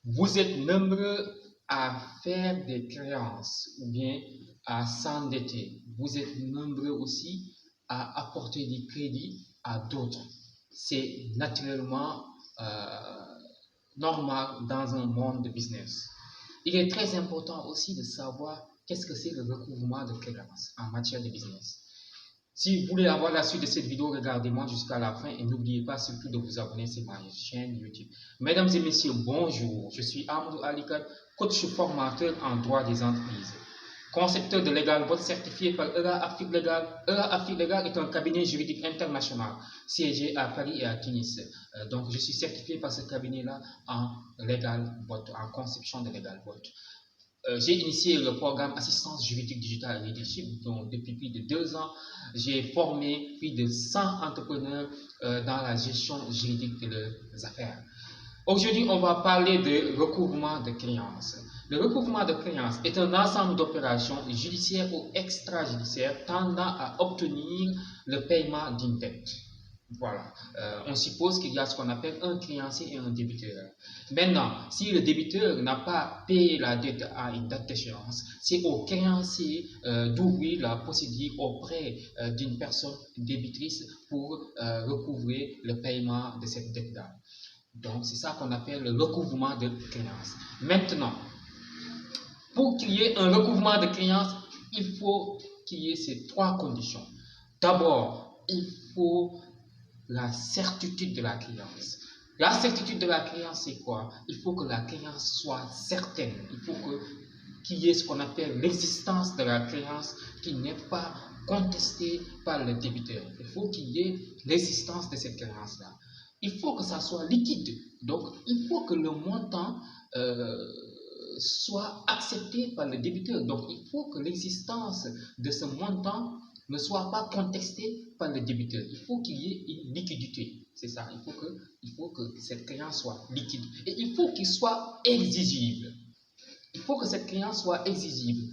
Vous êtes nombreux à faire des créances ou bien à s'endetter. Vous êtes nombreux aussi à apporter des crédits à d'autres. C'est naturellement normal dans un monde de business. Il est très important aussi de savoir qu'est-ce que c'est le recouvrement de créances en matière de business. Si vous voulez avoir la suite de cette vidéo, regardez-moi jusqu'à la fin et n'oubliez pas surtout de vous abonner sur ma chaîne YouTube. Mesdames et messieurs, bonjour. Je suis Amadou Alikat, coach formateur en droit des entreprises. Concepteur de Legal Bot certifié par ERA Afrique Legal. ERA Afrique Legal est un cabinet juridique international siégé à Paris et à Tunis. Donc, je suis certifié par ce cabinet-là en Legal Bot, en conception de Legal Bot. J'ai initié le programme Assistance juridique digitale et leadership, donc depuis plus de 2 ans, j'ai formé plus de 100 entrepreneurs dans la gestion juridique de leurs affaires. Aujourd'hui, on va parler de recouvrement de créances. Le recouvrement de créances est un ensemble d'opérations judiciaires ou extrajudiciaires tendant à obtenir le paiement d'une dette. Voilà, on suppose qu'il y a ce qu'on appelle un créancier et un débiteur. Maintenant, si le débiteur n'a pas payé la dette à une date d'échéance, c'est au créancier d'ouvrir la procédure auprès d'une personne débitrice pour recouvrer le paiement de cette dette-là. Donc, c'est ça qu'on appelle le recouvrement de créances. Maintenant, pour qu'il y ait un recouvrement de créances, il faut qu'il y ait ces 3 conditions. D'abord, il faut la certitude de la créance. La certitude de la créance, c'est quoi? Il faut que la créance soit certaine. Il faut qu'il y ait ce qu'on appelle l'existence de la créance qui n'est pas contestée par le débiteur. Il faut qu'il y ait l'existence de cette créance-là. Il faut que ça soit liquide. Donc, il faut que le montant soit accepté par le débiteur. Donc, il faut que l'existence de ce montant ne soit pas contestée par le débiteur. Il faut qu'il y ait une liquidité. C'est ça. Il faut que cette créance soit liquide. Et il faut qu'il soit exigible. Il faut que cette créance soit exigible.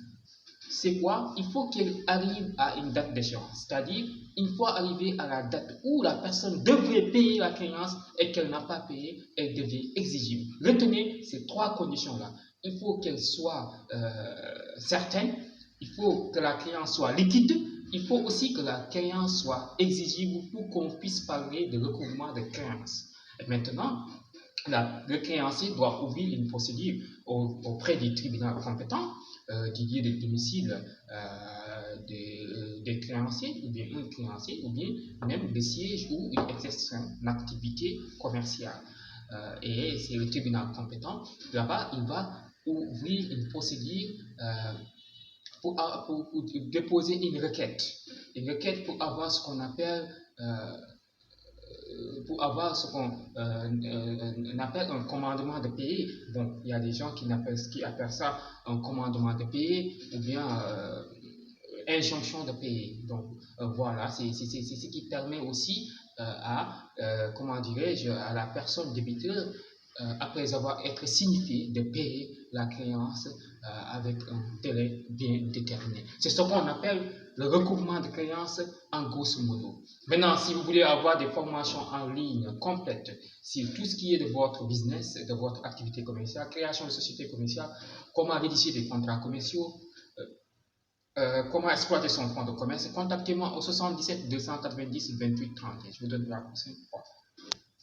C'est quoi? Il faut qu'elle arrive à une date d'échéance. C'est-à-dire, une fois arrivée à la date où la personne devrait payer la créance et qu'elle n'a pas payé, elle devient exigible. Retenez ces 3 conditions-là. Il faut qu'elle soit certaine. Il faut que la créance soit liquide. Il faut aussi que la créance soit exigible pour qu'on puisse parler de recouvrement de créance. Et maintenant, le créancier doit ouvrir une procédure auprès du tribunal compétent, du lieu de domicile des créanciers, ou bien un créancier, ou bien même le siège où il exerce une activité commerciale. Et c'est le tribunal compétent. Là-bas, il va ouvrir une procédure pour déposer une requête. Une requête pour avoir ce qu'on appelle appelle un commandement de payer. Bon, il y a des gens qui appellent ça un commandement de payer ou bien injonction de payer. Donc voilà, c'est ce qui permet aussi comment dirais-je, à la personne débiteur, après avoir été signifié, de payer la créance avec un délai bien déterminé. C'est ce qu'on appelle le recouvrement de créance en grosso modo. Maintenant, si vous voulez avoir des formations en ligne complètes sur tout ce qui est de votre business, de votre activité commerciale, création de société commerciale, comment rédiger des contrats commerciaux, comment exploiter son fonds de commerce, contactez-moi au 77 290 28 30. Je vous donne la prochaine fois.